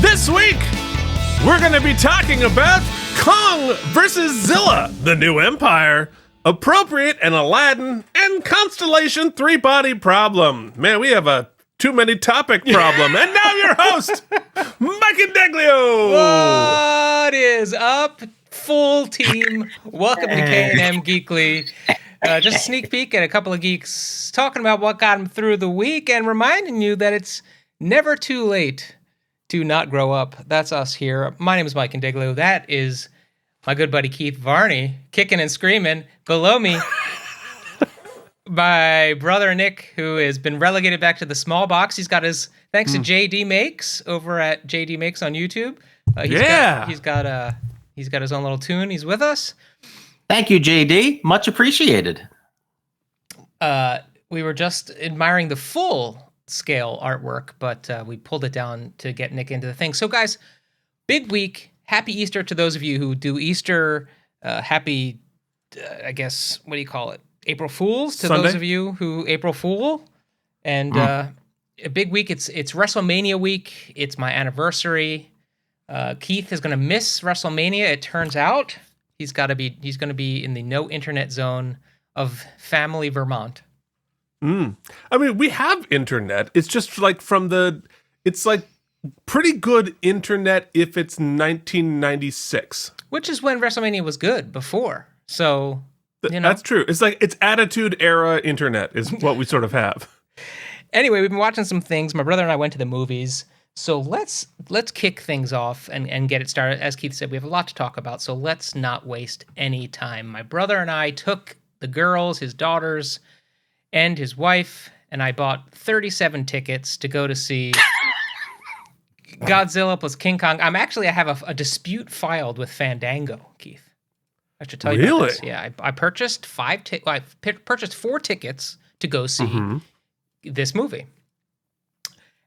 This week, we're going to be talking about Kong vs. Zilla, The New Empire, Appropriate and Aladdin, and Constellation three-body problem. Man, we have a too many topic problem. And now your host, Mike and Deglio. What is up, full team? Welcome to K&M Geekly. Just a sneak peek at a couple of geeks talking about what got them through the week and reminding you that it's never too late to not grow up. That's us here. My name is Mike and Deglio. That is my good buddy Keith Varney, kicking and screaming. Below me, my brother Nick, who has been relegated back to the small box. He's got his, thanks to JD Makes over at JD Makes on YouTube. He's got his own little tune. He's with us. Thank you, JD. Much appreciated. We were just admiring the full scale artwork, but we pulled it down to get Nick into the thing. So guys, big week. Happy Easter to those of you who do Easter. Happy, I guess, what do you call it? April Fools to Sunday? Those of you who April Fool. And a big week. It's WrestleMania week. It's my anniversary. Keith is going to miss WrestleMania. It turns out he's going to be in the no internet zone of family Vermont. I mean, we have internet. It's just like it's like pretty good internet if it's 1996. Which is when WrestleMania was good before. So, That's true. It's like it's Attitude Era internet is what we sort of have. Anyway, we've been watching some things. My brother and I went to the movies. So let's kick things off and get it started. As Keith said, we have a lot to talk about, so let's not waste any time. My brother and I took the girls, his daughters, and his wife, and I bought 37 tickets to go to see Godzilla plus King Kong. I have a dispute filed with Fandango, Keith. I should tell you about this. Yeah, I purchased purchased 4 tickets to go see this movie.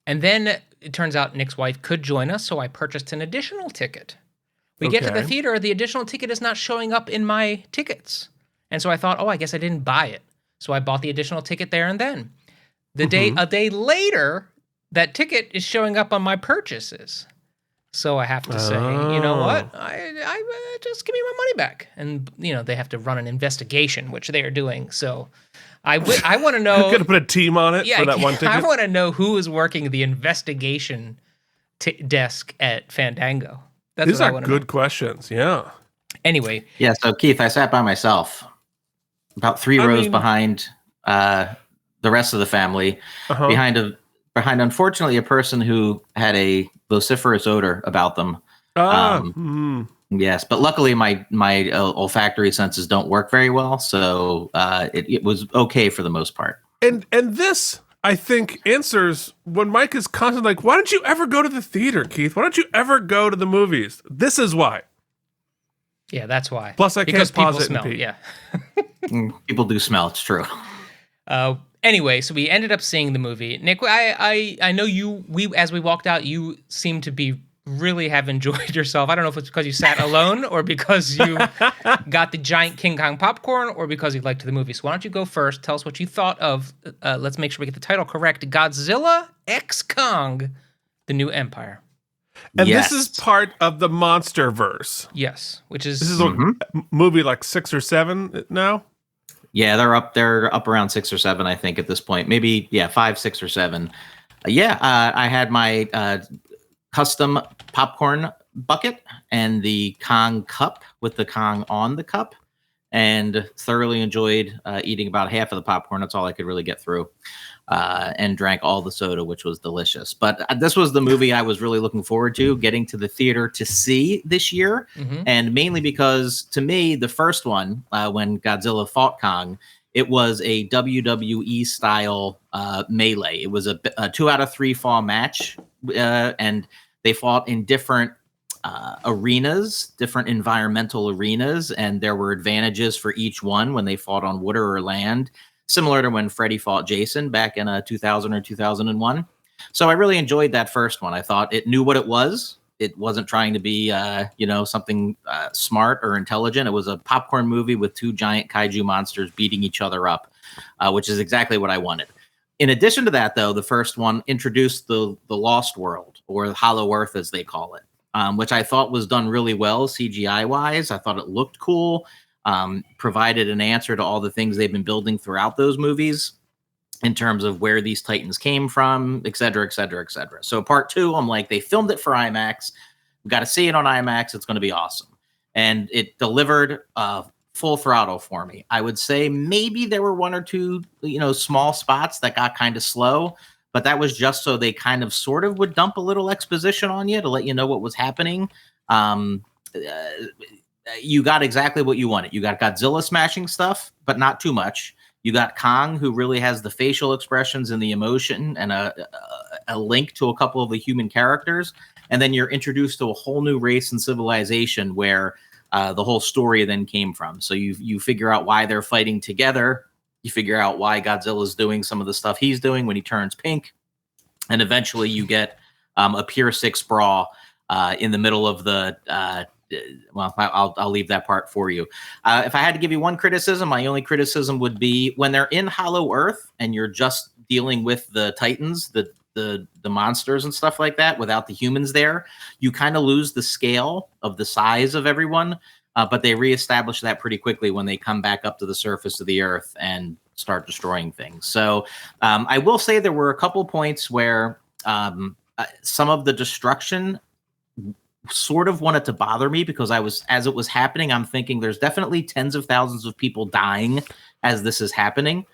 And then it turns out Nick's wife could join us, so I purchased an additional ticket. We get to the theater, the additional ticket is not showing up in my tickets. And so I thought, I guess I didn't buy it. So I bought the additional ticket there and then. A day later, that ticket is showing up on my purchases. So I have to say, you know what? I just give me my money back. And, they have to run an investigation, which they are doing. So I want to know. You're going to put a team on it for that one ticket? I want to know who is working the investigation desk at Fandango. These are good questions, yeah. Anyway. Yeah, so Keith, I sat by myself, about 3 rows behind the rest of the family, behind unfortunately a person who had a vociferous odor about them. Yes, but luckily my olfactory senses don't work very well, so it was okay for the most part. And this, I think, answers when Mike is constantly like, why don't you ever go to the theater, Keith? Why don't you ever go to the movies? This is why. Yeah, that's why. Plus, I can't pause it and pee. Yeah. People do smell, it's true. Anyway, so we ended up seeing the movie. Nick, I know as we walked out, you seemed to be really have enjoyed yourself. I don't know if it's because you sat alone or because you got the giant King Kong popcorn or because you liked the movie. So why don't you go first? Tell us what you thought of, let's make sure we get the title correct, Godzilla x Kong, The New Empire. And this is part of the MonsterVerse. Yes, this is a movie like 6 or 7 now. Yeah, they're up around 6 or 7, I think, at this point. Maybe 5, 6, or 7. I had my custom popcorn bucket and the Kong cup with the Kong on the cup, and thoroughly enjoyed eating about half of the popcorn. That's all I could really get through. And drank all the soda, which was delicious. But this was the movie I was really looking forward to getting to the theater to see this year. And mainly because, to me, the first one, when Godzilla fought Kong, it was a WWE style melee. It was a 2 out of 3 fall match. And they fought in different arenas, different environmental arenas. And there were advantages for each one when they fought on water or land, similar to when Freddy fought Jason back in 2000 or 2001. So I really enjoyed that first one. I thought it knew what it was. It wasn't trying to be, something smart or intelligent. It was a popcorn movie with 2 giant kaiju monsters beating each other up, which is exactly what I wanted. In addition to that, though, the first one introduced the Lost World, or the Hollow Earth, as they call it, which I thought was done really well CGI-wise. I thought it looked cool, provided an answer to all the things they've been building throughout those movies in terms of where these Titans came from, et cetera, et cetera, et cetera. So part 2, I'm like, they filmed it for IMAX. We got to see it on IMAX. It's going to be awesome. And it delivered full throttle for me. I would say maybe there were 1 or 2, small spots that got kind of slow, but that was just so they kind of sort of would dump a little exposition on you to let you know what was happening. You got exactly what you wanted. You got Godzilla smashing stuff, but not too much. You got Kong, who really has the facial expressions and the emotion and a link to a couple of the human characters. And then you're introduced to a whole new race and civilization where the whole story then came from. So you figure out why they're fighting together. You figure out why Godzilla's doing some of the stuff he's doing when he turns pink. And eventually you get a Pier 6 brawl in the middle of the... well, I'll leave that part for you. If I had to give you one criticism, my only criticism would be when they're in Hollow Earth and you're just dealing with the Titans, the monsters and stuff like that, without the humans there, you kind of lose the scale of the size of everyone. But they reestablish that pretty quickly when they come back up to the surface of the Earth and start destroying things. So I will say there were a couple points where some of the destruction sort of wanted to bother me, because as it was happening, I'm thinking there's definitely tens of thousands of people dying as this is happening.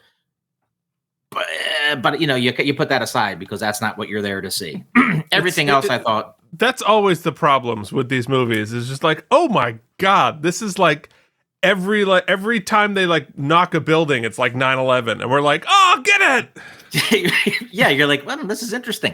But you put that aside because that's not what you're there to see. Everything else, I thought. That's always the problems with these movies. Is just like, oh my God, this is like every time they like knock a building, it's like 9/11, and we're like, oh, get it. Yeah, you're like, well, this is interesting.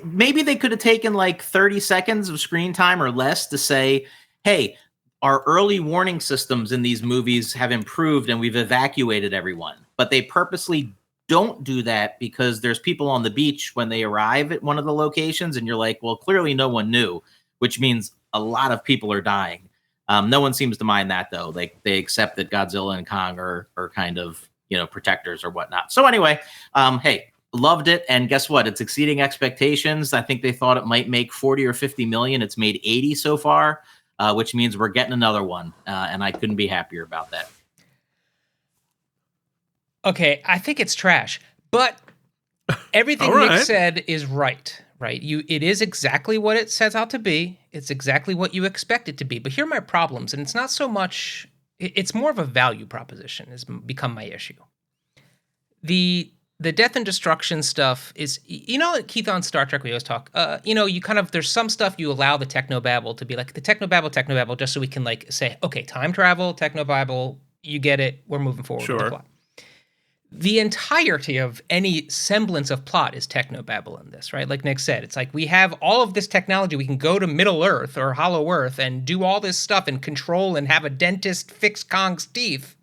Maybe they could have taken like 30 seconds of screen time or less to say, hey, our early warning systems in these movies have improved and we've evacuated everyone. But they purposely don't do that because there's people on the beach when they arrive at one of the locations, and you're like, well, clearly no one knew, which means a lot of people are dying. No one seems to mind that, though. They accept that Godzilla and Kong are kind of, protectors or whatnot. So anyway, hey, loved it. And guess what? It's exceeding expectations. I think they thought it might make 40 or 50 million. It's made 80 so far, which means we're getting another one. And I couldn't be happier about that. Okay, I think it's trash, but everything Nick said is right? It is exactly what it sets out to be. It's exactly what you expect it to be. But here are my problems, and it's not so much. It's more of a value proposition has become my issue. The death and destruction stuff is, Keith, on Star Trek we always talk. You kind of, there's some stuff you allow the technobabble to be like the technobabble, just so we can like say, okay, time travel, technobabble, you get it. We're moving forward with the plot. The entirety of any semblance of plot is technobabble in this, right? Like Nick said, it's like we have all of this technology. We can go to Middle Earth or Hollow Earth and do all this stuff and control and have a dentist fix Kong's teeth,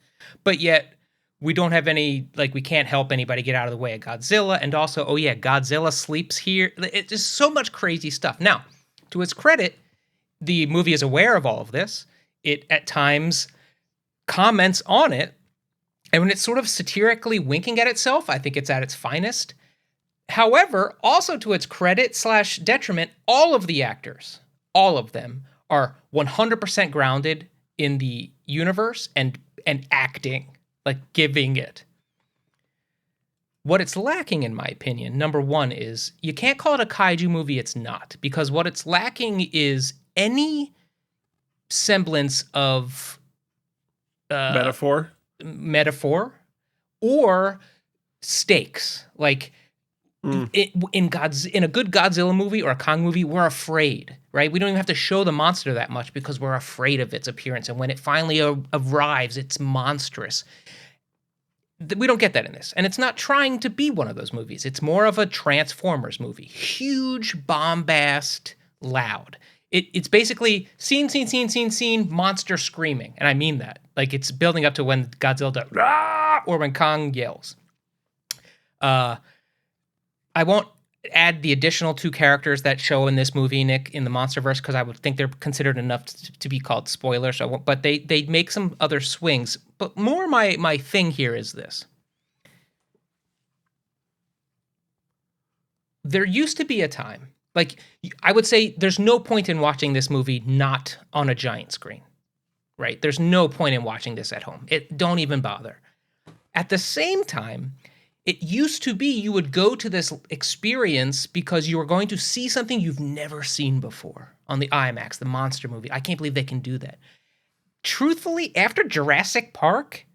but yet we don't have any, like, we can't help anybody get out of the way of Godzilla. And also, oh yeah, Godzilla sleeps here. It's just so much crazy stuff. Now, to its credit, the movie is aware of all of this. It at times comments on it. And when it's sort of satirically winking at itself, I think it's at its finest. However, also to its credit / detriment, all of the actors, all of them, are 100% grounded in the universe and acting, like giving it. What it's lacking, in my opinion, number one, is you can't call it a kaiju movie, it's not. Because what it's lacking is any semblance of... metaphor or stakes. Like in a good Godzilla movie or a Kong movie, we're afraid, right? We don't even have to show the monster that much because we're afraid of its appearance. And when it finally arrives, it's monstrous. We don't get that in this. And it's not trying to be one of those movies. It's more of a Transformers movie. Huge, bombast, loud. It's basically scene, monster screaming. And I mean that. Like, it's building up to when Godzilla does, Rah! Or when Kong yells. I won't add the additional 2 characters that show in this movie, Nick, in the Monsterverse, because I would think they're considered enough to be called spoilers. So but they make some other swings. But more my thing here is this. there used to be a time, like I would say there's no point in watching this movie not on a giant screen, right? There's no point in watching this at home. Don't even bother. At the same time, it used to be you would go to this experience because you were going to see something you've never seen before on the IMAX, the monster movie. I can't believe they can do that. Truthfully, after Jurassic Park,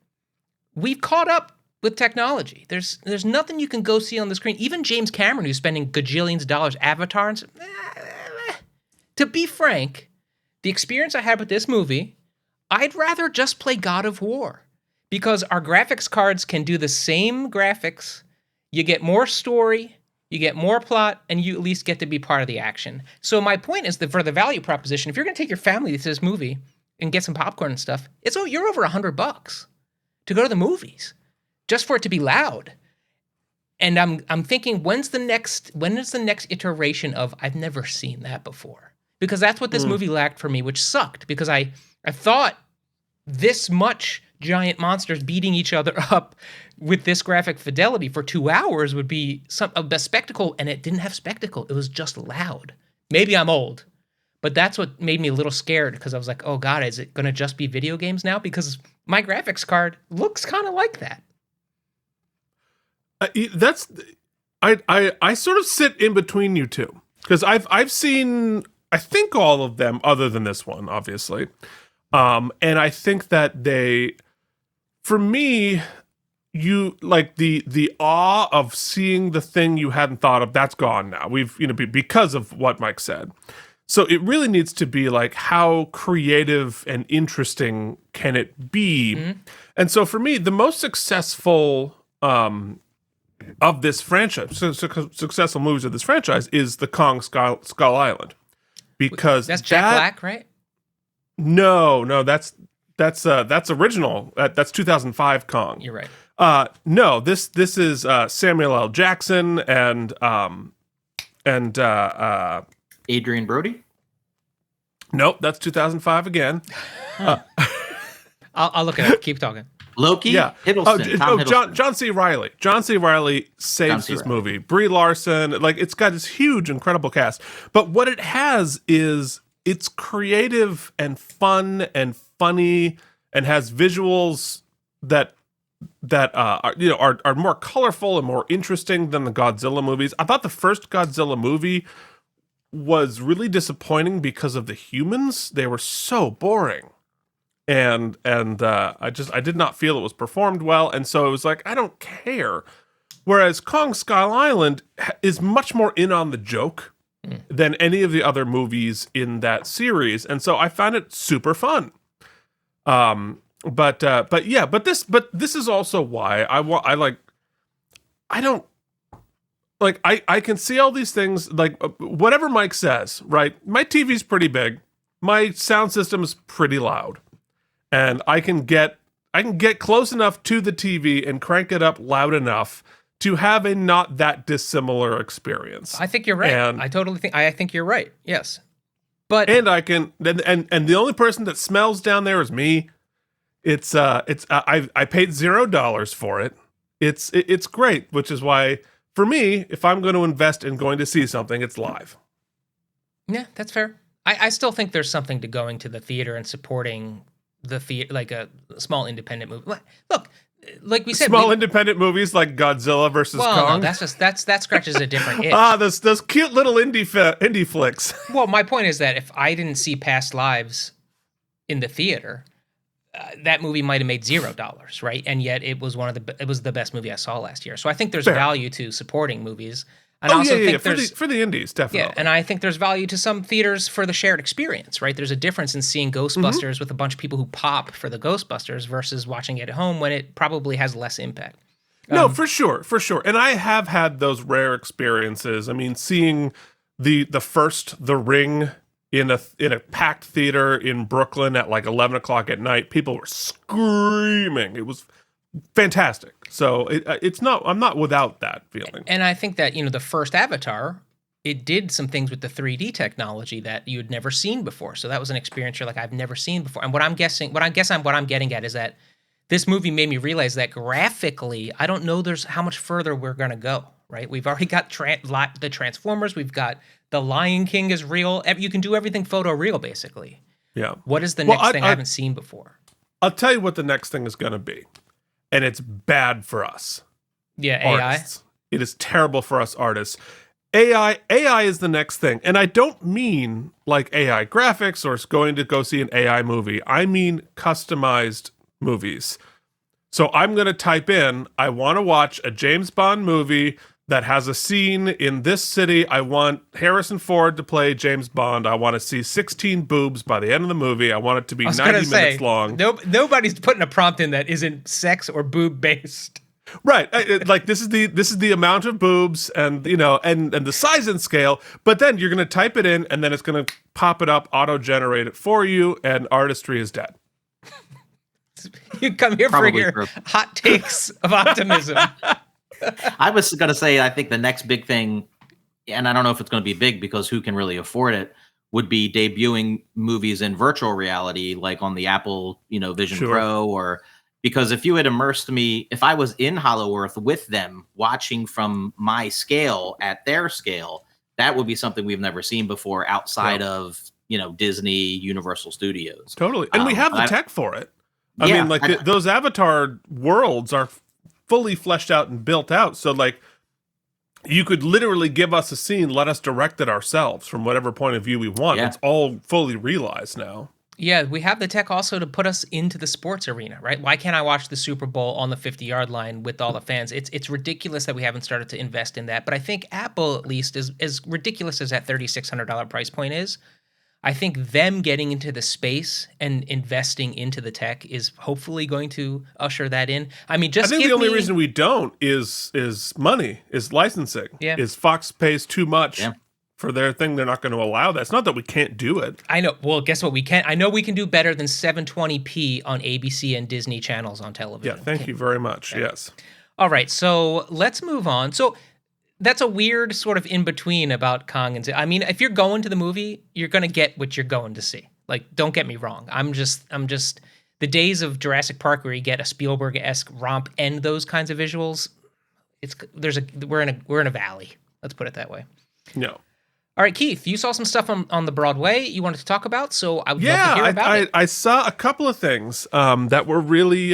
we've caught up with technology. There's nothing you can go see on the screen. Even James Cameron, who's spending gajillions of dollars, Avatar, and to be frank, the experience I had with this movie, I'd rather just play God of War because our graphics cards can do the same graphics. You get more story, you get more plot, and you at least get to be part of the action. So my point is that for the value proposition, if you're going to take your family to this movie and get some popcorn and stuff, you're over $100 to go to the movies just for it to be loud. And I'm thinking, when is the next iteration of I've never seen that before? Because that's what this movie lacked for me, which sucked because I thought this much giant monsters beating each other up with this graphic fidelity for 2 hours would be a spectacle, and it didn't have spectacle. It was just loud. Maybe I'm old, but that's what made me a little scared because I was like, oh God, is it going to just be video games now? Because my graphics card looks kind of like that. I sort of sit in between you two because I've seen, I think, all of them other than this one, obviously. And I think that for me, you like the awe of seeing the thing you hadn't thought of, that's gone now. We've, because of what Mike said. So it really needs to be like, how creative and interesting can it be? Mm-hmm. And so for me, the most successful of this franchise, successful movies of this franchise is the Kong Skull Island. Because that's Jack Black, right? No, that's original. That's 2005 Kong. You're right. No, this is Samuel L. Jackson and Adrian Brody. Nope, that's 2005 again. I'll look it up. Keep talking. Loki. Yeah. Hiddleston. Hiddleston. John C. Reilly. John C. Reilly saves this movie. Brie Larson. Like, it's got this huge, incredible cast. But what it has is it's creative and fun and funny and has visuals that are more colorful and more interesting than the Godzilla movies. I thought the first Godzilla movie was really disappointing because of the humans. They were so boring. And I did not feel it was performed well, and so it was like, I don't care. Whereas Kong Skull Island is much more in on the joke than any of the other movies in that series, and so I found it super fun. But this is also why I can see all these things, like whatever Mike says, right? My TV's pretty big, my sound system is pretty loud. And I can get close enough to the TV and crank it up loud enough to have a not that dissimilar experience. I think you're right. And I think you're right. Yes. But I can and the only person that smells down there is me. I paid $0 for it. It's great, which is why for me, if I'm going to invest in going to see something, it's live. Yeah, that's fair. I still think there's something to going to the theater and supporting the theater, like a small independent movie. Look, like we said, independent movies like Godzilla versus Kong. No, that scratches a different itch. Those cute little indie flicks. Well, my point is that if I didn't see Past Lives in the theater, that movie might have made $0, right? And yet it was the best movie I saw last year. So I think there's value to supporting movies. And for the indies, definitely. Yeah, and I think there's value to some theaters for the shared experience, right? There's a difference in seeing Ghostbusters with a bunch of people who pop for the Ghostbusters versus watching it at home when it probably has less impact. No, for sure. And I have had those rare experiences. I mean, seeing the Ring in a packed theater in Brooklyn at like 11 o'clock at night, people were screaming. It was fantastic. So I'm not without that feeling. And I think that, the first Avatar, it did some things with the 3D technology that you had never seen before. So that was an experience you're like, I've never seen before. And what I'm getting at is that this movie made me realize that graphically, I don't know how much further we're going to go, right? We've already got the Transformers. We've got the Lion King is real. You can do everything photoreal, basically. Yeah. What is the next thing I haven't seen before? I'll tell you what the next thing is going to be. And it's bad for us. Yeah, artists. AI. It is terrible for us artists. AI is the next thing. And I don't mean like AI graphics or going to go see an AI movie. I mean customized movies. So I'm going to type in, I want to watch a James Bond movie that has a scene in this city. I want Harrison Ford to play James Bond. I want to see 16 boobs by the end of the movie. I want it to be 90 minutes long. Nobody's putting a prompt in that isn't sex or boob based. Right, like this is the amount of boobs, and and the size and scale. But then you're going to type it in, and then it's going to pop it up, auto generate it for you, and artistry is dead. You come here for your hot takes of optimism. I was going to say, I think the next big thing, and I don't know if it's going to be big because who can really afford it, would be debuting movies in virtual reality, like on the Apple, Vision Pro, or. Because if you had immersed me, if I was in Hollow Earth with them, watching from my scale at their scale, that would be something we've never seen before outside of, Disney, Universal Studios. Totally. And we have the tech for it. I mean, those Avatar worlds are fully fleshed out and built out. So, you could literally give us a scene, let us direct it ourselves from whatever point of view we want. Yeah. It's all fully realized now. Yeah, we have the tech also to put us into the sports arena, right? Why can't I watch the Super Bowl on the 50-yard line with all the fans? It's ridiculous that we haven't started to invest in that. But I think Apple, at least, is as ridiculous as that $3,600 price point is. I think them getting into the space and investing into the tech is hopefully going to usher that in. I mean, I think the only reason we don't is money, is licensing. Yeah. Is Fox pays too much. Yeah. For their thing, they're not going to allow that. It's not that we can't do it. I know. Well, guess what? We can. I know we can do better than 720p on ABC and Disney channels on television. Yeah, thank you very much. Okay. Yes. All right, so let's move on. So that's a weird sort of in between about Kong and Godzilla. I mean, if you're going to the movie, you're going to get what you're going to see. Like, don't get me wrong. I'm just the days of Jurassic Park where you get a Spielberg-esque romp and those kinds of visuals. We're in a valley. Let's put it that way. No. All right, Keith, you saw some stuff on the Broadway you wanted to talk about, so I would love to hear about it. I saw a couple of things that were really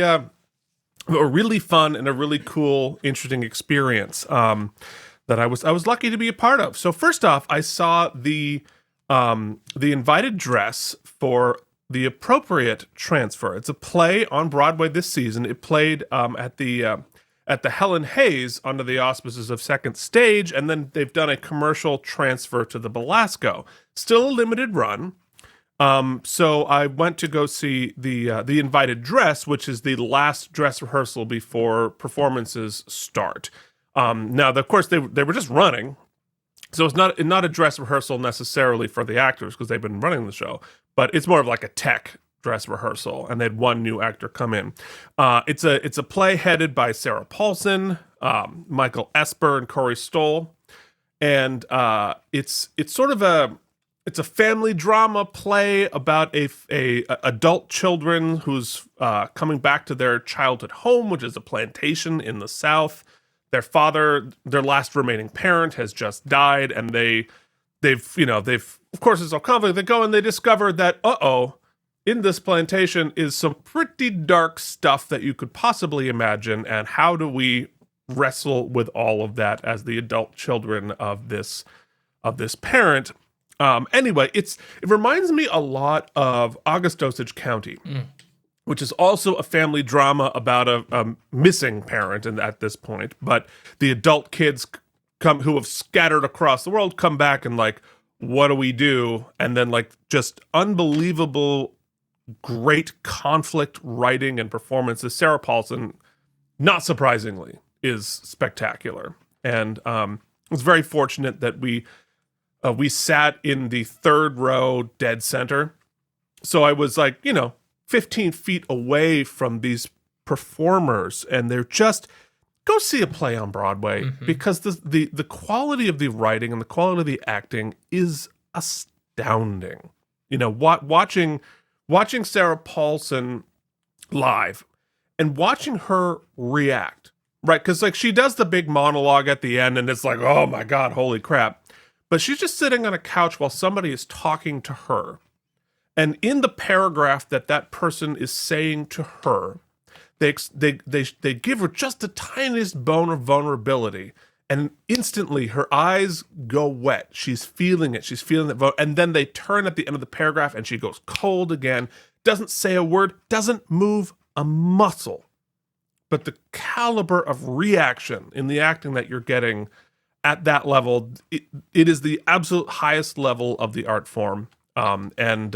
fun and a really cool, interesting experience that I was lucky to be a part of. So first off, I saw the invited dress for The Appropriate Transfer. It's a play on Broadway this season. It played at the Helen Hayes under the auspices of Second Stage, and then they've done a commercial transfer to the Belasco. Still a limited run. So I went to go see the invited dress, which is the last dress rehearsal before performances start. Now, of course, they were just running, so it's not a dress rehearsal necessarily for the actors because they've been running the show, but it's more of like a tech dress rehearsal, and they had one new actor come in. It's a play headed by Sarah Paulson, Michael Esper, and Corey Stoll, and it's sort of a family drama play about a adult children who's coming back to their childhood home, which is a plantation in the South. Their father, their last remaining parent, has just died, and they've of course it's all conflict. They go and they discover that in this plantation is some pretty dark stuff that you could possibly imagine, and how do we wrestle with all of that as the adult children of this parent? Anyway, it reminds me a lot of August Osage County, which is also a family drama about a missing parent, and at this point, but the adult kids who have scattered across the world come back and what do we do? And then just unbelievable great conflict writing and performances. Sarah Paulson, not surprisingly, is spectacular, and I was very fortunate that we sat in the third row dead center, so I was 15 feet away from these performers, and they're just go see a play on Broadway because the quality of the writing and the quality of the acting is astounding. Watching Sarah Paulson live and watching her react right? Because like she does the big monologue at the end, and it's like, oh my god, holy crap! But she's just sitting on a couch while somebody is talking to her, and in the paragraph that person is saying to her, they give her just the tiniest bone of vulnerability, and instantly her eyes go wet. She's feeling it. She's feeling that, and then they turn at the end of the paragraph, and she goes cold again. Doesn't say a word. Doesn't move a muscle. But the caliber of reaction in the acting that you're getting at that level, it is the absolute highest level of the art form. And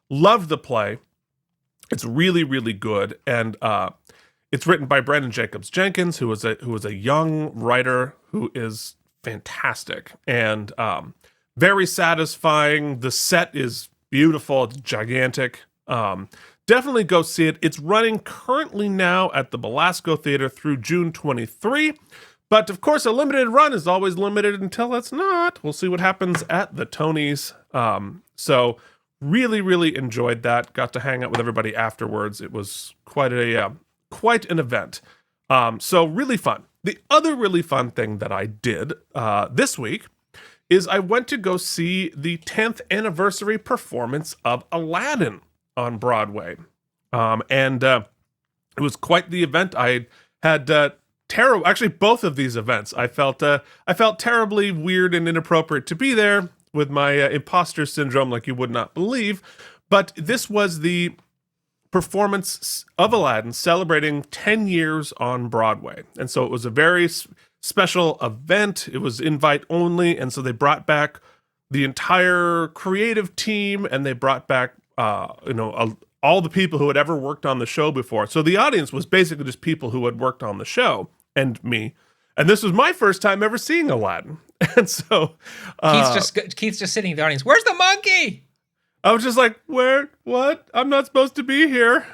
loved the play. It's really, really good. And it's written by Brandon Jacobs Jenkins, who is a young writer who is fantastic and very satisfying. The set is beautiful. It's gigantic. Definitely go see it. It's running currently now at the Belasco Theater through June 23. But of course, a limited run is always limited until it's not. We'll see what happens at the Tonys. So really, really enjoyed that. Got to hang out with everybody afterwards. It was quite an event. So really fun. The other really fun thing that I did this week is I went to go see the 10th anniversary performance of Aladdin on Broadway. And it was quite the event. I had actually both of these events. I felt terribly weird and inappropriate to be there with my imposter syndrome like you would not believe. But this was the performance of Aladdin celebrating 10 years on Broadway. And so it was a very special event. It was invite only. And so they brought back the entire creative team, and they brought back all the people who had ever worked on the show before. So the audience was basically just people who had worked on the show and me. And this was my first time ever seeing Aladdin. And so Keith's just sitting in the audience. Where's the monkey? I was just like, where? What? I'm not supposed to be here.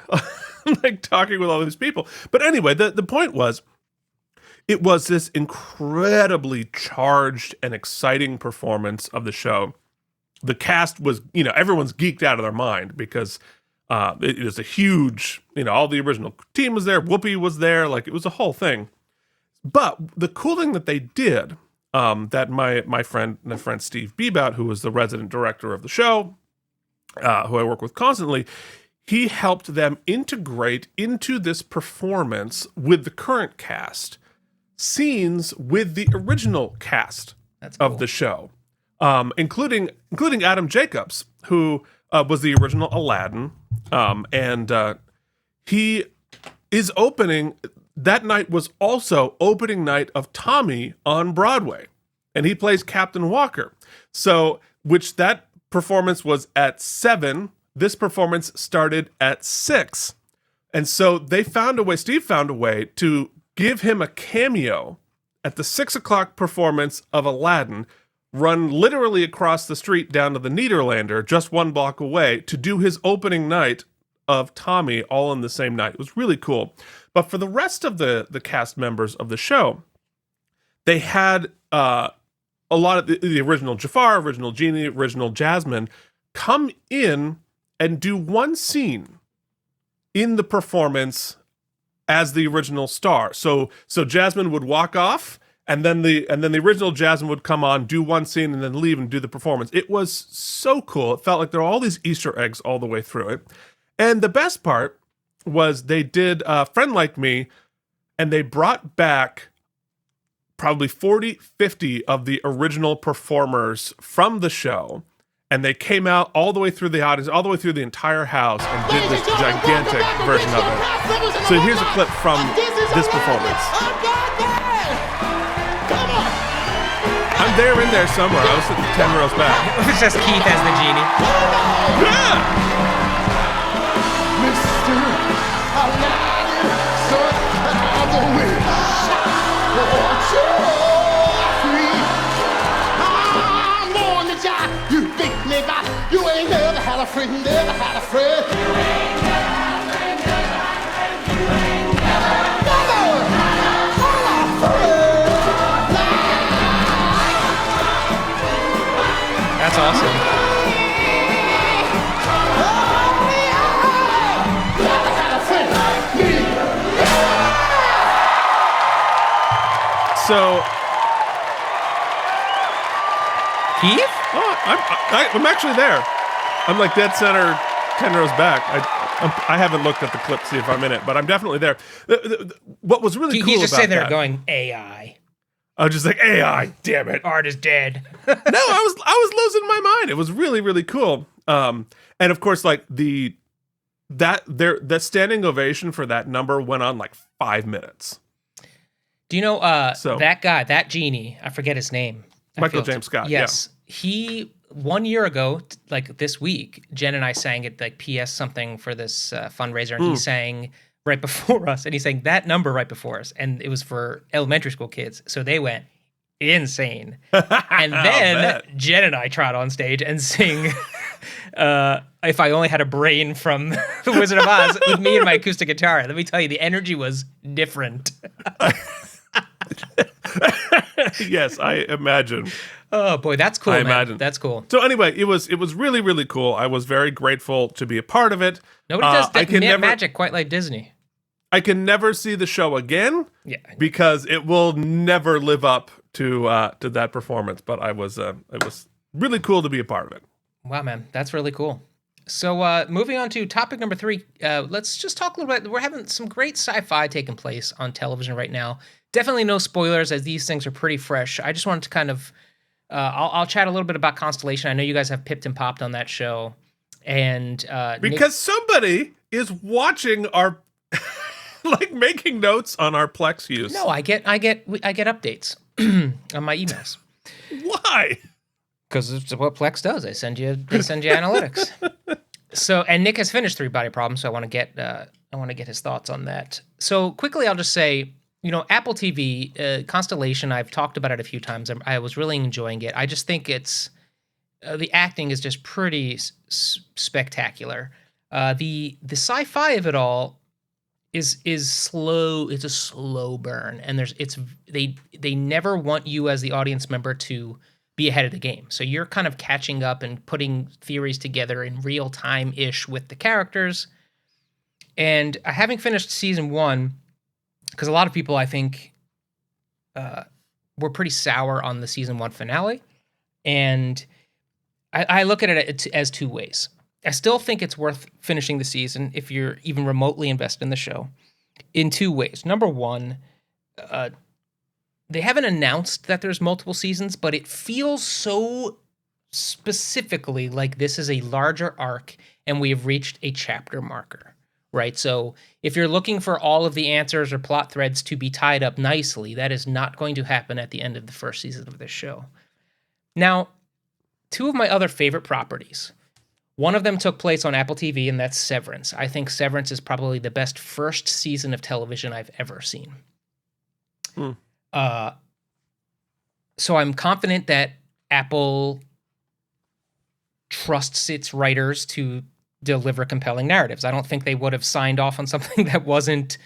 Like talking with all these people. But anyway, the point was, it was this incredibly charged and exciting performance of the show. The cast was, everyone's geeked out of their mind because it is a huge, all the original team was there. Whoopi was there. Like, it was a whole thing. But the cool thing that they did, that my friend Steve Bebout, who was the resident director of the show, who I work with constantly, he helped them integrate into this performance with the current cast scenes with the original cast of the show. Including Adam Jacobs, who was the original Aladdin, and he is opening. That night was also opening night of Tommy on Broadway, and he plays Captain Walker. So, which that performance was at 7. This performance started at 6, and so Steve found a way to give him a cameo at the 6:00 performance of Aladdin. Run literally across the street down to the Nederlander, just 1 block away, to do his opening night of Tommy all in the same night. It was really cool. But for the rest of the cast members of the show, they had a lot of the original Jafar, original Genie, original Jasmine come in and do one scene in the performance as the original star. So Jasmine would walk off, and then the original Jasmine would come on, do one scene, and then leave and do the performance. It was so cool. It felt like there were all these Easter eggs all the way through it. And the best part was they did Friend Like Me, and they brought back probably 40, 50 of the original performers from the show. And they came out all the way through the audience, all the way through the entire house, and did this gigantic version of it. So here's a clip from this performance. I'm there in there somewhere. I was sitting 10 rows back. It's just Keith as the genie. Yeah! Mr. Aladdin, son of the witch, free. I'm on the job. You think me back. You ain't never had a friend, never had a friend. You ain't never had a friend, never had a friend. You ain't never had a friend. That's awesome. So, Keith? I'm actually there. I'm like dead center, 10 rows back. I haven't looked at the clip to see if I'm in it, but I'm definitely there. What was really cool He's just about sitting there that, going, AI. I was just like, AI, damn it. Art is dead. No, I was losing my mind. It was really, really cool. And of course, like the standing ovation for that number went on like 5 minutes. Do you know that guy, that genie? I forget his name. Michael James Scott. Yes, he 1 year ago, like this week, Jen and I sang at like PS something for this fundraiser, and he sang right before us, and he sang that number right before us, and it was for elementary school kids, so they went insane. And then Jen and I trot on stage and sing If I Only Had a Brain from The Wizard of Oz with me and my acoustic guitar. Let me tell you, the energy was different. Yes, I imagine. Oh boy, that's cool, I man. imagine. That's cool. So anyway, it was really, really cool. I was very grateful to be a part of it. Nobody does that magic quite like Disney. I can never see the show again, Yeah, because it will never live up to that performance. But it was really cool to be a part of it. Wow, man, that's really cool. So moving on to topic number 3, let's just talk a little bit. We're having some great sci-fi taking place on television right now. Definitely no spoilers, as these things are pretty fresh. I just wanted to kind of, I'll chat a little bit about Constellation. I know you guys have pipped and popped on that show, and because somebody is watching our, like making notes on our Plex use. No, I get updates on my emails. Why? Because it's what Plex does. They send you analytics. So, and Nick has finished 3 Body Problems, so I want to get his thoughts on that. So quickly, I'll just say, Apple TV, Constellation, I've talked about it a few times. I was really enjoying it. I just think it's the acting is just pretty spectacular. The sci-fi of it all is slow. It's a slow burn, and they never want you as the audience member to be ahead of the game. So you're kind of catching up and putting theories together in real time-ish with the characters. And having finished season 1, because a lot of people, I think, were pretty sour on the season 1 finale. And I look at it as 2 ways. I still think it's worth finishing the season if you're even remotely invested in the show, in 2 ways. Number 1, they haven't announced that there's multiple seasons, but it feels so specifically like this is a larger arc and we have reached a chapter marker, right? So if you're looking for all of the answers or plot threads to be tied up nicely, that is not going to happen at the end of the first season of this show. Now, 2 of my other favorite properties. One of them took place on Apple TV, and that's Severance. I think Severance is probably the best first season of television I've ever seen. So I'm confident that Apple trusts its writers to deliver compelling narratives. I don't think they would have signed off on something that wasn't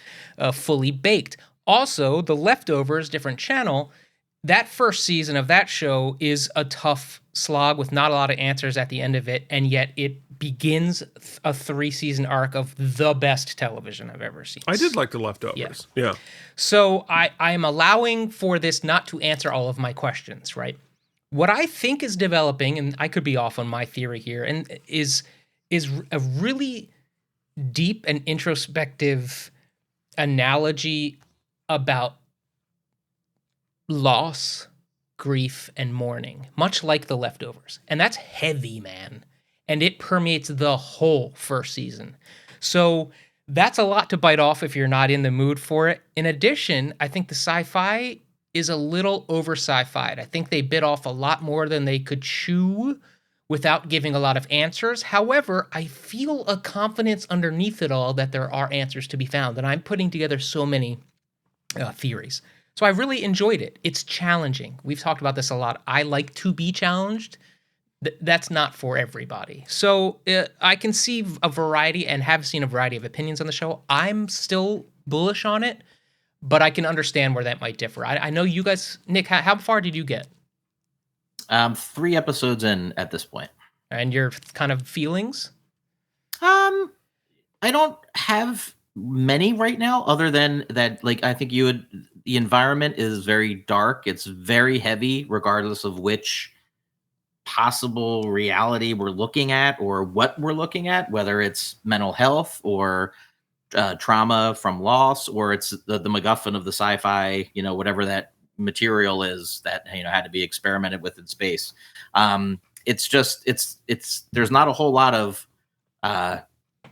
fully baked. Also, The Leftovers, different channel, that first season of that show is a tough slog with not a lot of answers at the end of it, and yet it begins a 3-season arc of the best television I've ever seen. I did like The Leftovers. Yeah. So I am allowing for this not to answer all of my questions, right? What I think is developing, and I could be off on my theory here, and is a really deep and introspective analogy about loss, grief, and mourning, much like The Leftovers. And that's heavy, man. And it permeates the whole first season. So that's a lot to bite off if you're not in the mood for it. In addition, I think the sci-fi is a little over sci-fi'd. I think they bit off a lot more than they could chew without giving a lot of answers. However, I feel a confidence underneath it all that there are answers to be found. And I'm putting together so many theories. So I really enjoyed it. It's challenging. We've talked about this a lot. I like to be challenged. That's not for everybody. So I can see a variety and have seen a variety of opinions on the show. I'm still bullish on it, but I can understand where that might differ. I know you guys, Nick, how far did you get? 3 episodes in at this point. And your kind of feelings? I don't have many right now, other than that. Like, I think the environment is very dark. It's very heavy, regardless of which possible reality we're looking at or what we're looking at, whether it's mental health or trauma from loss, or it's the MacGuffin of the sci-fi, whatever that material is that had to be experimented with in space. It's just it's there's not a whole lot of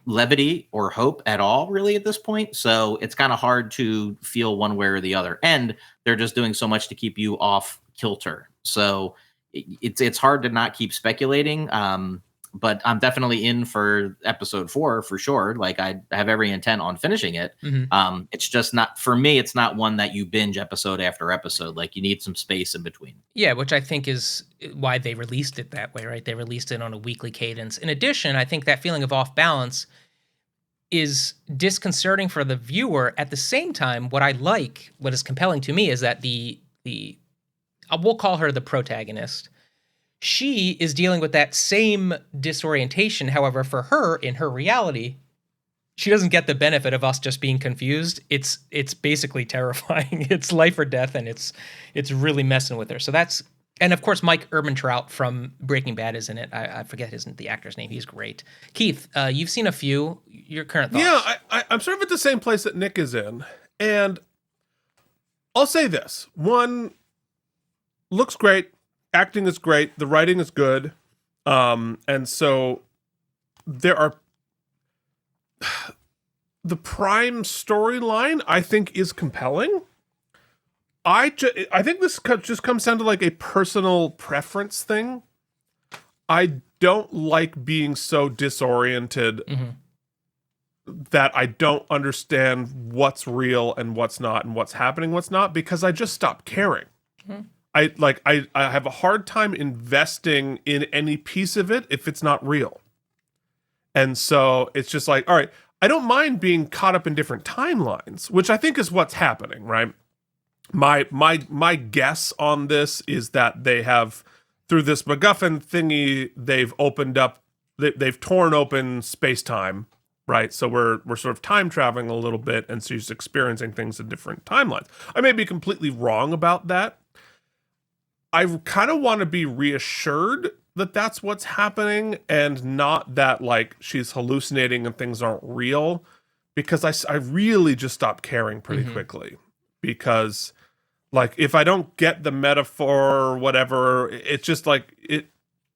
levity or hope at all really at this point, so it's kind of hard to feel one way or the other, and they're just doing so much to keep you off kilter. So it's hard to not keep speculating. But I'm definitely in for episode 4 for sure. Like, I have every intent on finishing it. It's just not, for me, it's not one that you binge episode after episode. Like, you need some space in between. Yeah, which I think is why they released it that way, right? They released it on a weekly cadence. In addition, I think that feeling of off balance is disconcerting for the viewer. At the same time, what is compelling to me is that we'll call her the protagonist. She is dealing with that same disorientation. However, for her, in her reality, she doesn't get the benefit of us just being confused. It's basically terrifying. It's life or death, and it's really messing with her. So that's, and of course, Mike Ehrmantraut from Breaking Bad is in it. I forget the actor's name. He's great. Keith, you've seen a few. Your current thoughts? Yeah, I'm sort of at the same place that Nick is in, and I'll say this: one, looks great. Acting is great. The writing is good. And so there are the prime storyline, I think, is compelling. I think this just comes down to like a personal preference thing. I don't like being so disoriented that I don't understand what's real and what's not, and what's happening, what's not, because I just stop caring. I have a hard time investing in any piece of it if it's not real. And so it's just like, all right, I don't mind being caught up in different timelines, which I think is what's happening, right? My guess on this is that they have, through this MacGuffin thingy, they've torn open space-time, right? So we're sort of time traveling a little bit, and so she's experiencing things in different timelines. I may be completely wrong about that. I kind of want to be reassured that that's what's happening, and not that like she's hallucinating and things aren't real, because I really just stopped caring pretty quickly, because like if I don't get the metaphor or whatever, it's just like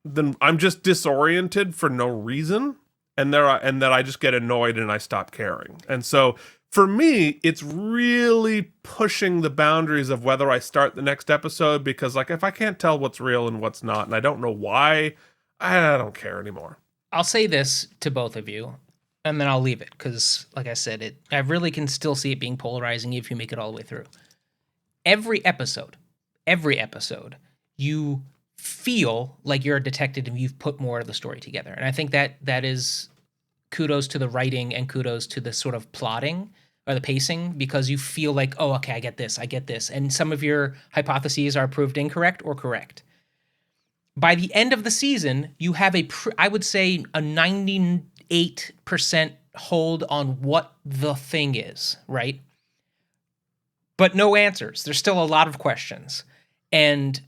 then I'm just disoriented for no reason, and then I just get annoyed and I stop caring. And so for me, it's really pushing the boundaries of whether I start the next episode, because like if I can't tell what's real and what's not, and I don't know why, I don't care anymore. I'll say this to both of you, and then I'll leave it, because like I said, I really can still see it being polarizing if you make it all the way through. Every episode, you feel like you're a detective and you've put more of the story together. And I think that is kudos to the writing and kudos to the sort of plotting or the pacing, because you feel like, oh, okay, I get this. And some of your hypotheses are proved incorrect or correct. By the end of the season, you have I would say a 98% hold on what the thing is, right? But no answers. There's still a lot of questions. And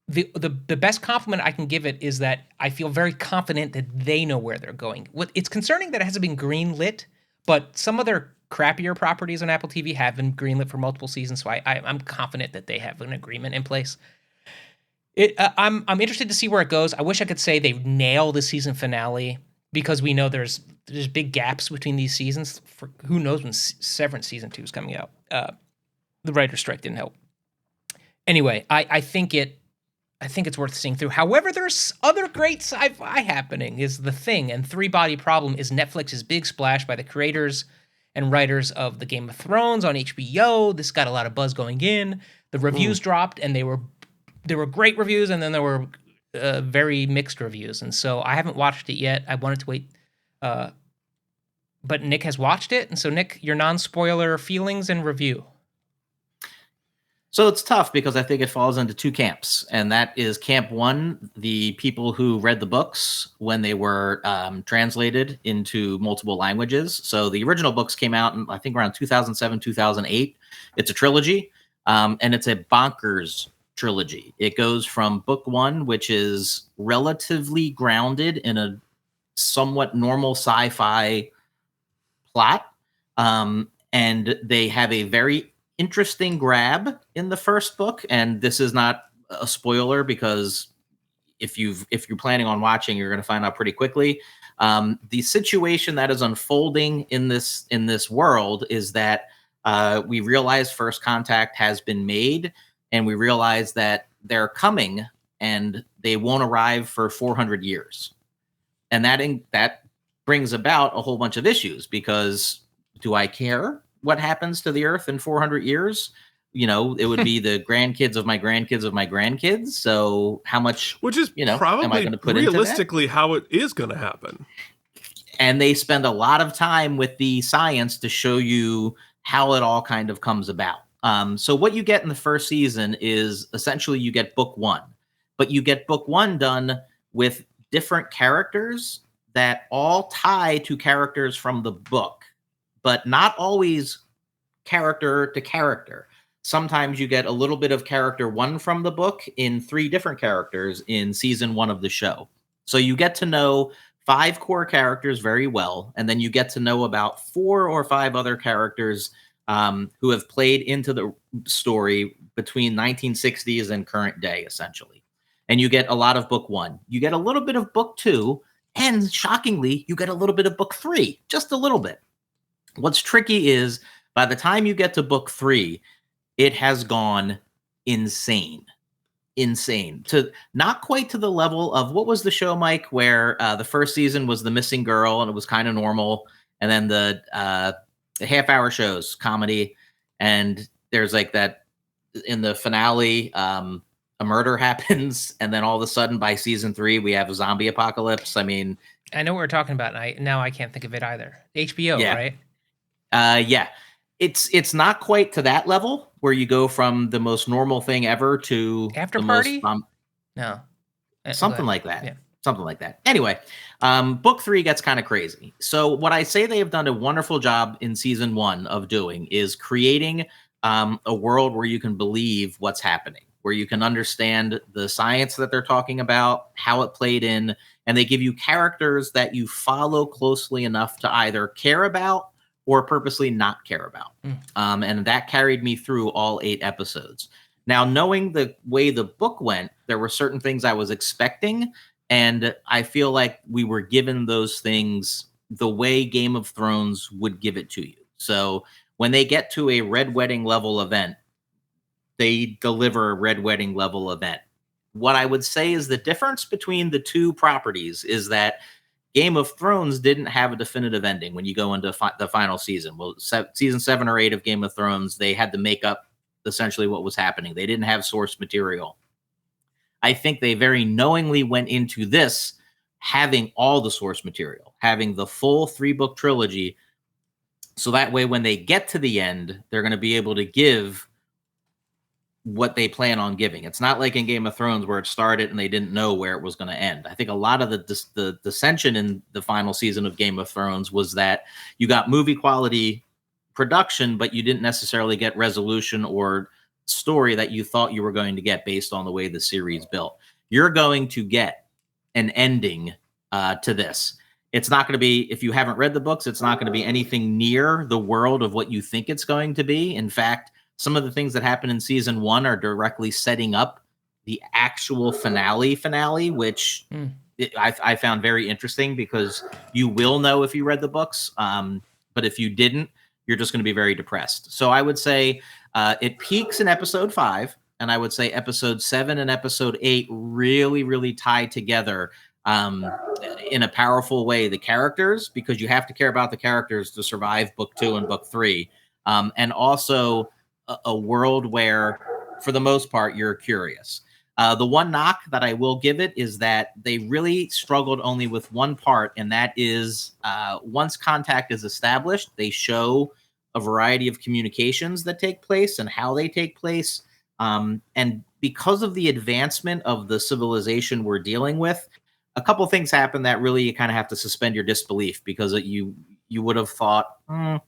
the best compliment I can give it is that I feel very confident that they know where they're going. It's concerning that it hasn't been greenlit, but some of their crappier properties on Apple TV have been greenlit for multiple seasons, so I'm confident that they have an agreement in place. I'm interested to see where it goes. I wish I could say they nail the season finale, because we know there's big gaps between these seasons. For who knows when Severance season 2 is coming out. The writer's strike didn't help. Anyway, I think it's worth seeing through. However, there's other great sci-fi happening. Is The Thing and Three Body Problem is Netflix's big splash by the creators and writers of the Game of Thrones on HBO. This got a lot of buzz going in. The reviews dropped, and they were great reviews, and then there were very mixed reviews. And so I haven't watched it yet. I wanted to wait. But Nick has watched it. And so, Nick, your non-spoiler feelings and review. So it's tough because I think it falls into two camps, and that is camp one, the people who read the books when they were translated into multiple languages. So the original books came out in, I think, around 2007, 2008. It's a trilogy, and it's a bonkers trilogy. It goes from book one, which is relatively grounded in a somewhat normal sci-fi plot, and they have a very interesting grab in the first book, and this is not a spoiler because if you're planning on watching, you're going to find out pretty quickly. The situation that is unfolding in this world is that we realize first contact has been made, and we realize that they're coming, and they won't arrive for 400 years, and that brings about a whole bunch of issues because do I care what happens to the Earth in 400 years? It would be the grandkids of my grandkids of my grandkids. So how much, which is probably am I going to put realistically into that? how it is going to happen. And they spend a lot of time with the science to show you how it all kind of comes about. So what you get in the first season is essentially you get book one, but you get book one done with different characters that all tie to characters from the book, but not always character to character. Sometimes you get a little bit of character one from the book in 3 different characters in season 1 of the show. So you get to know 5 core characters very well, and then you get to know about 4 or 5 other characters who have played into the story between 1960s and current day, essentially. And you get a lot of book 1. You get a little bit of book 2, and shockingly, you get a little bit of book 3, just a little bit. What's tricky is by the time you get to book 3, it has gone insane. To not quite to the level of what was the show, Mike, where the first season was the missing girl and it was kind of normal. And then the half-hour shows, comedy. And there's like that in the finale, a murder happens. And then all of a sudden by season 3, we have a zombie apocalypse. I mean, I know what we're talking about. And now I can't think of it either. HBO, yeah. right? Yeah. It's not quite to that level where you go from the most normal thing ever to After the Party? most No. something like that. Yeah. Something like that. Anyway, book 3 gets kind of crazy. So what I say they have done a wonderful job in season 1 of doing is creating a world where you can believe what's happening, where you can understand the science that they're talking about, how it played in, and they give you characters that you follow closely enough to either care about or purposely not care about. And that carried me through all 8 episodes. Now, knowing the way the book went, there were certain things I was expecting, and I feel like we were given those things the way Game of Thrones would give it to you. So when they get to a Red Wedding level event, they deliver a Red Wedding level event. What I would say is the difference between the 2 properties is that Game of Thrones didn't have a definitive ending when you go into the final season. Well, season 7 or 8 of Game of Thrones, they had to make up essentially what was happening. They didn't have source material. I think they very knowingly went into this having all the source material, having the full 3-book trilogy. So that way, when they get to the end, they're going to be able to give what they plan on giving. It's not like in Game of Thrones where it started and they didn't know where it was going to end. I think a lot of the dissension in the final season of Game of Thrones was that you got movie quality production, but you didn't necessarily get resolution or story that you thought you were going to get based on the way the series built. You're going to get an ending to this. It's not going to be, if you haven't read the books, it's not going to be anything near the world of what you think it's going to be. In fact, some of the things that happen in season 1 are directly setting up the actual finale, which I found very interesting because you will know if you read the books. But if you didn't, you're just going to be very depressed. So I would say it peaks in episode 5. And I would say episode 7 and episode 8 really, really tie together in a powerful way the characters, because you have to care about the characters to survive book 2 and book 3. And also a world where, for the most part, you're curious. The one knock that I will give it is that they really struggled only with one part, and that is once contact is established, they show a variety of communications that take place and how they take place. And because of the advancement of the civilization we're dealing with, a couple things happen that really you kind of have to suspend your disbelief, because you would have thought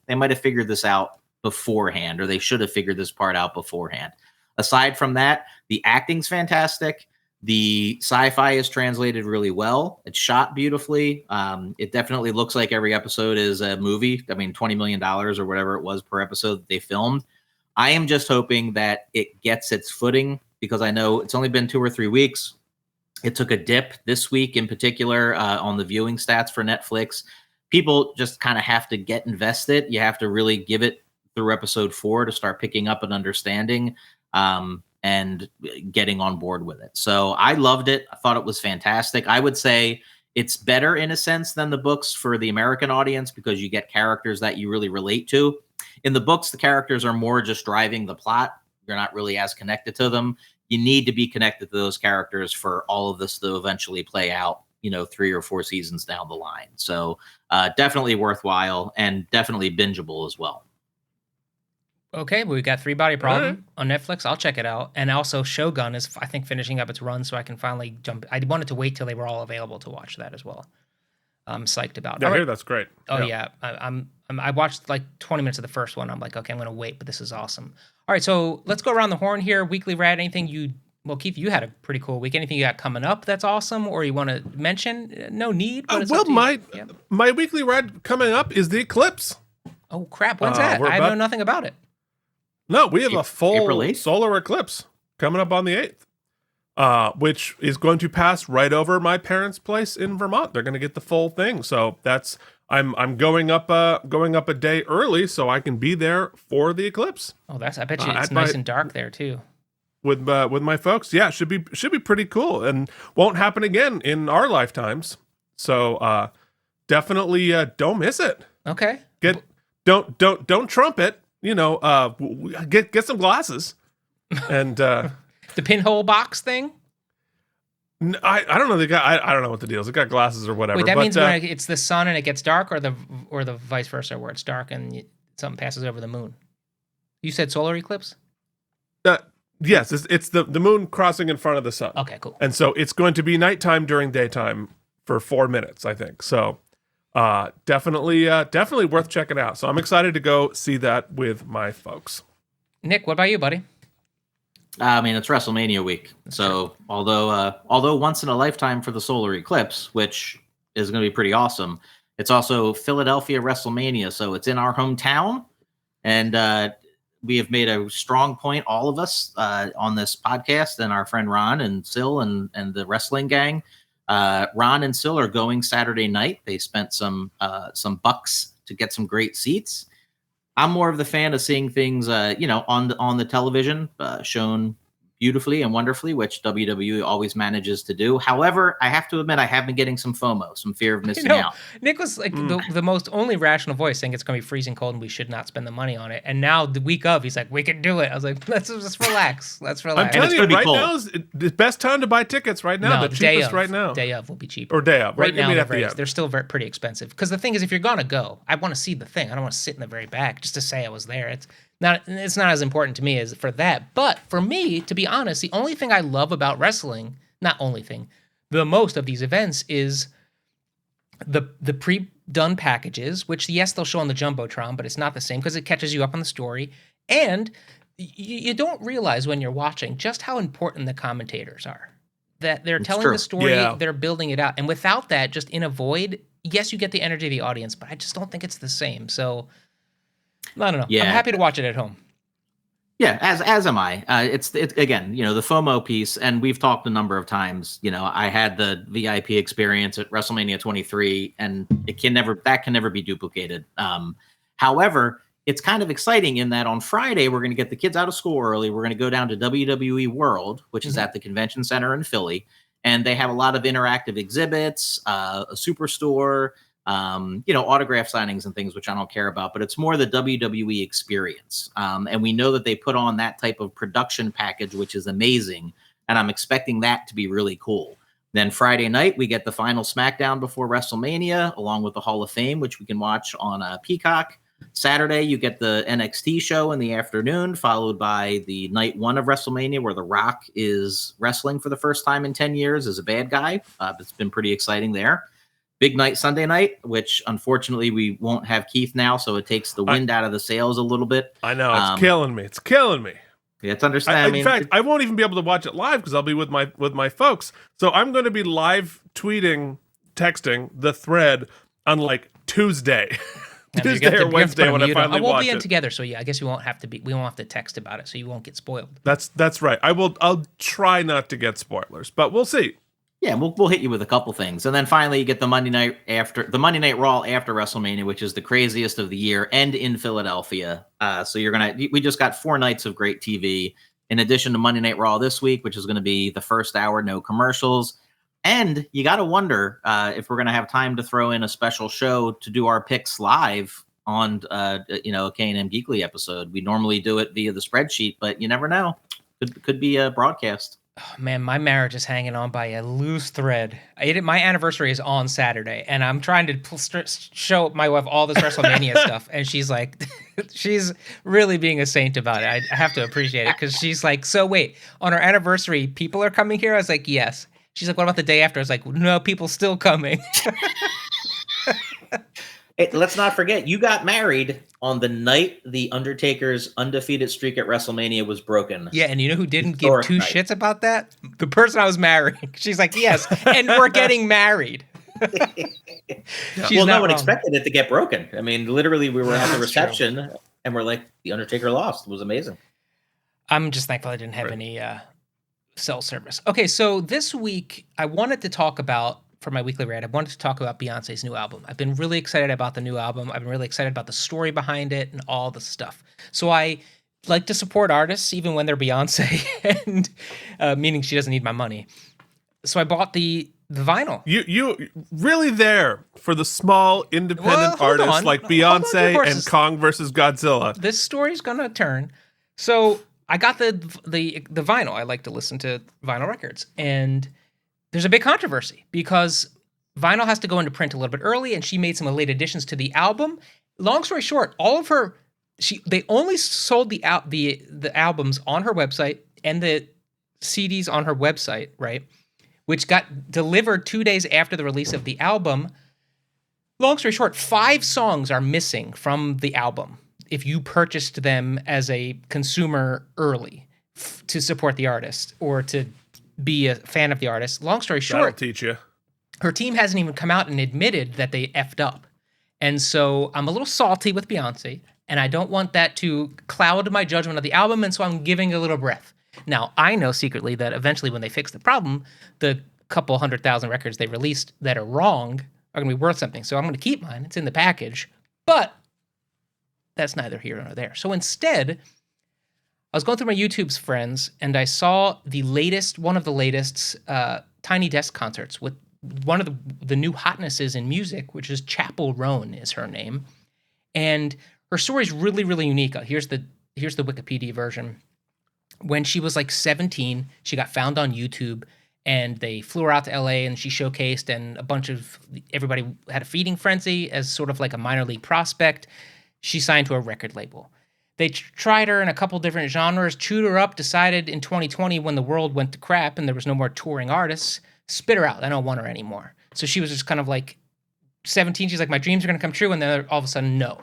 they might have figured this out beforehand, or they should have figured this part out beforehand. Aside from that, the acting's fantastic. The sci-fi is translated really well. It's shot beautifully. It definitely looks like every episode is a movie. I mean, $20 million or whatever it was per episode that they filmed. I am just hoping that it gets its footing, because I know it's only been 2 or 3 weeks. It took a dip this week in particular on the viewing stats for Netflix. People just kind of have to get invested. You have to really give it through episode 4 to start picking up an understanding and getting on board with it. So I loved it. I thought it was fantastic. I would say it's better in a sense than the books for the American audience, because you get characters that you really relate to. In the books, the characters are more just driving the plot. You're not really as connected to them. You need to be connected to those characters for all of this to eventually play out, 3 or 4 seasons down the line. So definitely worthwhile and definitely bingeable as well. Okay, well, we got 3 Body Problem on Netflix. I'll check it out. And also Shogun is, I think, finishing up its run, so I can finally jump. I wanted to wait till they were all available to watch that as well. I'm psyched about it. Yeah, I hear that's great. Oh, yeah. I watched like 20 minutes of the first one. I'm like, okay, I'm going to wait, but this is awesome. All right, so let's go around the horn here. Weekly Rad, anything well, Keith, you had a pretty cool week. Anything you got coming up that's awesome, or you want to mention? No need. But it's well, up to you. my Weekly Rad coming up is the eclipse. Oh, crap. When's that? I know nothing about it. No, we have a full April solar eclipse coming up on the 8th, which is going to pass right over my parents' place in Vermont. They're going to get the full thing. So I'm going up a day early so I can be there for the eclipse. Oh, I bet you it's nice and dark there too. With my folks. Yeah, should be pretty cool, and won't happen again in our lifetimes. So definitely don't miss it. Okay. Don't trump it. Get some glasses, and the pinhole box thing. I don't know. I don't know what the deal is. It got glasses or whatever. Wait, that means when it's the sun and it gets dark, or the vice versa, where it's dark and something passes over the moon. You said solar eclipse. Yes, it's the moon crossing in front of the sun. Okay, cool. And so it's going to be nighttime during daytime for 4 minutes, I think. So. Definitely worth checking out. So I'm excited to go see that with my folks. Nick, what about you, buddy? I mean, it's WrestleMania week. So although once in a lifetime for the solar eclipse, which is going to be pretty awesome, it's also Philadelphia WrestleMania. So it's in our hometown. And we have made a strong point, all of us on this podcast, and our friend Ron and Sil and the wrestling gang. Ron and Sil are going Saturday night. They spent some bucks to get some great seats. I'm more of the fan of seeing things, on the television, shown beautifully and wonderfully, which WWE always manages to do. However, I have to admit, I have been getting some FOMO, some fear of missing out. Nick was like the most only rational voice, saying it's going to be freezing cold and we should not spend the money on it. And now the week of, he's like, we can do it. I was like, let's just relax. Let's relax. I'm telling you, right now is the best time to buy tickets right now. No, the cheapest right now. Day of will be cheaper. Or day of. Right now, they're still pretty expensive. Because the thing is, if you're going to go, I want to see the thing. I don't want to sit in the very back just to say I was there. It's not as important to me as for that. But for me, to be honest, the only thing I love about wrestling, the most of these events is the pre-done packages, which, yes, they'll show on the Jumbotron, but it's not the same because it catches you up on the story. And you don't realize when you're watching just how important the commentators are. That they're telling the story, they're building it out. And without that, just in a void, yes, you get the energy of the audience, but I just don't think it's the same. So I don't know. Yeah. I'm happy to watch it at home. Yeah, as am I. It's again, the FOMO piece, and we've talked a number of times. I had the VIP experience at WrestleMania 23, and that can never be duplicated. However, it's kind of exciting in that on Friday we're going to get the kids out of school early. We're going to go down to WWE World, which is at the convention center in Philly, and they have a lot of interactive exhibits, a superstore. Autograph signings and things, which I don't care about, but it's more the WWE experience. And we know that they put on that type of production package, which is amazing. And I'm expecting that to be really cool. Then Friday night, we get the final SmackDown before WrestleMania, along with the Hall of Fame, which we can watch on Peacock. Saturday, you get the NXT show in the afternoon, followed by the night one of WrestleMania, where The Rock is wrestling for the first time in 10 years as a bad guy. It's been pretty exciting there. Big night Sunday night, which unfortunately we won't have Keith now, so it takes the wind out of the sails a little bit. I know, it's killing me. It's killing me. Yeah, it's understandable. In fact, I won't even be able to watch it live because I'll be with my folks. So I'm going to be live texting the thread on like Tuesday. Tuesday or Wednesday when I finally watch it. We'll be in together, so yeah, I guess we won't have to text about it, so you won't get spoiled. That's right. I'll try not to get spoilers, but we'll see. Yeah, we'll hit you with a couple things, and then finally you get the Monday Night Raw after WrestleMania, which is the craziest of the year, and in Philadelphia. So we just got 4 nights of great TV, in addition to Monday Night Raw this week, which is going to be the first hour, no commercials, and you got to wonder if we're going to have time to throw in a special show to do our picks live on a K&M Geekly episode. We normally do it via the spreadsheet, but you never know. Could be a broadcast. Oh, man, my marriage is hanging on by a loose thread. My anniversary is on Saturday, and I'm trying to show my wife all this WrestleMania stuff, and she's like, she's really being a saint about it. I have to appreciate it, because she's like, so wait, on our anniversary, people are coming here? I was like, yes. She's like, what about the day after? I was like, no, people still coming. Hey, let's not forget, you got married on the night The Undertaker's undefeated streak at WrestleMania was broken. Yeah, and you know who didn't give two shits about that? The person I was marrying. She's like, yes, and we're getting married. Well, no one expected it to get broken. I mean, literally, we were at the reception, and we're like, The Undertaker lost. It was amazing. I'm just thankful I didn't have any cell service. Okay, so this week, I wanted to talk about, for my weekly rant, I wanted to talk about Beyonce's new album. I've been really excited about the new album. I've been really excited about the story behind it and all the stuff. So I like to support artists even when they're Beyonce, and meaning she doesn't need my money. So I bought the vinyl. You really there for the small independent artists like Beyonce and Kong versus Godzilla. This story's gonna turn. So I got the vinyl. I like to listen to vinyl records, and there's a big controversy because vinyl has to go into print a little bit early, and she made some late additions to the album. Long story short, they only sold the albums on her website and the CDs on her website, right? Which got delivered 2 days after the release of the album. Long story short, 5 songs are missing from the album if you purchased them as a consumer early to support the artist or to be a fan of the artist. Long story short, that'll teach you. Her team hasn't even come out and admitted that they effed up. And so I'm a little salty with Beyonce, and I don't want that to cloud my judgment of the album, and so I'm giving a little breath. Now, I know secretly that eventually when they fix the problem, the couple 100,000 records they released that are wrong are going to be worth something. So I'm going to keep mine. It's in the package. But that's neither here nor there. So instead, I was going through my YouTube's friends, and I saw one of the latest Tiny Desk concerts with one of the new hotnesses in music, which is Chappell Roan is her name. And her story is really, really unique. Here's the Wikipedia version. When she was like 17, she got found on YouTube, and they flew her out to LA, and she showcased, and everybody had a feeding frenzy as sort of like a minor league prospect. She signed to a record label. They tried her in a couple different genres, chewed her up, decided in 2020 when the world went to crap and there was no more touring artists, spit her out. I don't want her anymore. So she was just kind of like 17. She's like, my dreams are going to come true. And then all of a sudden, no.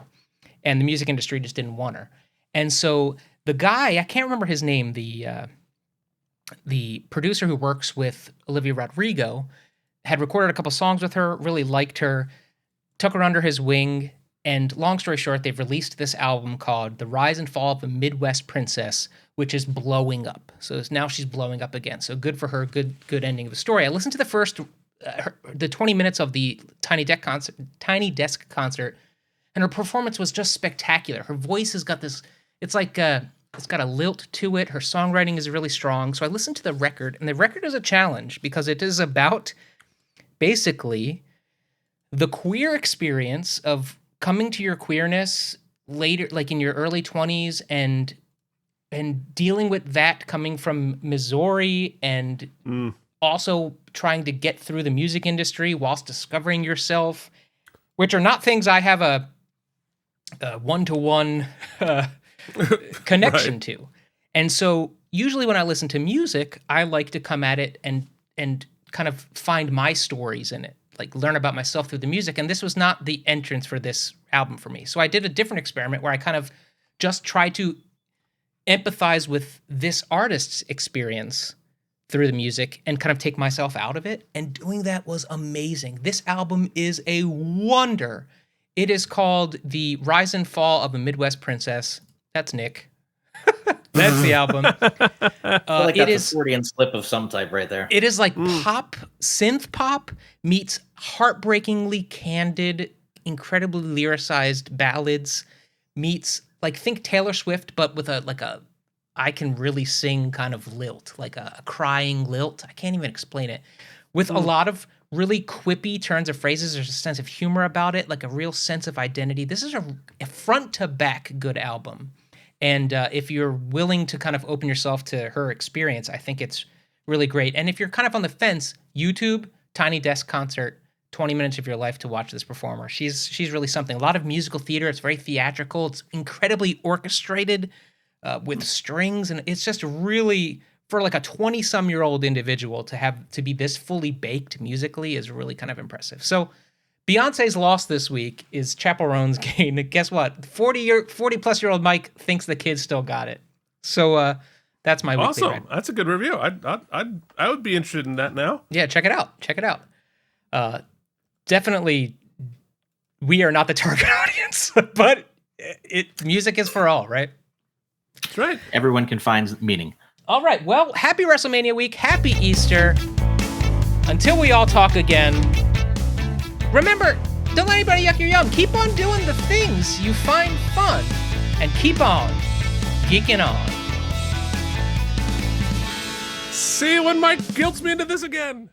And the music industry just didn't want her. And so the guy, I can't remember his name, the producer who works with Olivia Rodrigo, had recorded a couple songs with her, really liked her, took her under his wing. And long story short, they've released this album called The Rise and Fall of the Midwest Princess, which is blowing up. So now she's blowing up again. So good for her, good ending of the story. I listened to the 20 minutes of the Tiny Desk concert, and her performance was just spectacular. Her voice has got this, it's got a lilt to it. Her songwriting is really strong. So I listened to the record, and the record is a challenge because it is about basically the queer experience of coming to your queerness later, like in your early 20s, and dealing with that coming from Missouri, and also trying to get through the music industry whilst discovering yourself, which are not things I have a one-to-one connection to. And so usually when I listen to music, I like to come at it and kind of find my stories in it, like learn about myself through the music. And this was not the entrance for this album for me. So I did a different experiment where I kind of just tried to empathize with this artist's experience through the music and kind of take myself out of it. And doing that was amazing. This album is a wonder. It is called The Rise and Fall of a Midwest Princess. That's Nick. That's the album. Like that's a Freudian slip of some type right there. It is like pop, synth pop meets heartbreakingly candid, incredibly lyricized ballads meets like think Taylor Swift, but with a I can really sing kind of lilt, like a crying lilt. I can't even explain it. With a lot of really quippy turns of phrases. There's a sense of humor about it, like a real sense of identity. This is a front to back good album. And if you're willing to kind of open yourself to her experience, I think it's really great. And if you're kind of on the fence, YouTube, Tiny Desk Concert, 20 minutes of your life to watch this performer. She's really something. A lot of musical theater. It's very theatrical. It's incredibly orchestrated with strings. And it's just really, for like a 20-some-year-old individual to be this fully baked musically is really kind of impressive. So Beyonce's loss this week is Chappell Roan's gain. Guess what? 40-plus-year-old Mike thinks the kid still got it. So that's my weekly awesome. rant. That's a good review. I would be interested in that now. Yeah, check it out. Check it out. Definitely, we are not the target audience, but music is for all, right? That's right. Everyone can find meaning. All right. Well, happy WrestleMania week. Happy Easter. Until we all talk again. Remember, don't let anybody yuck your yum. Keep on doing the things you find fun. And keep on geeking on. See you when Mike guilts me into this again.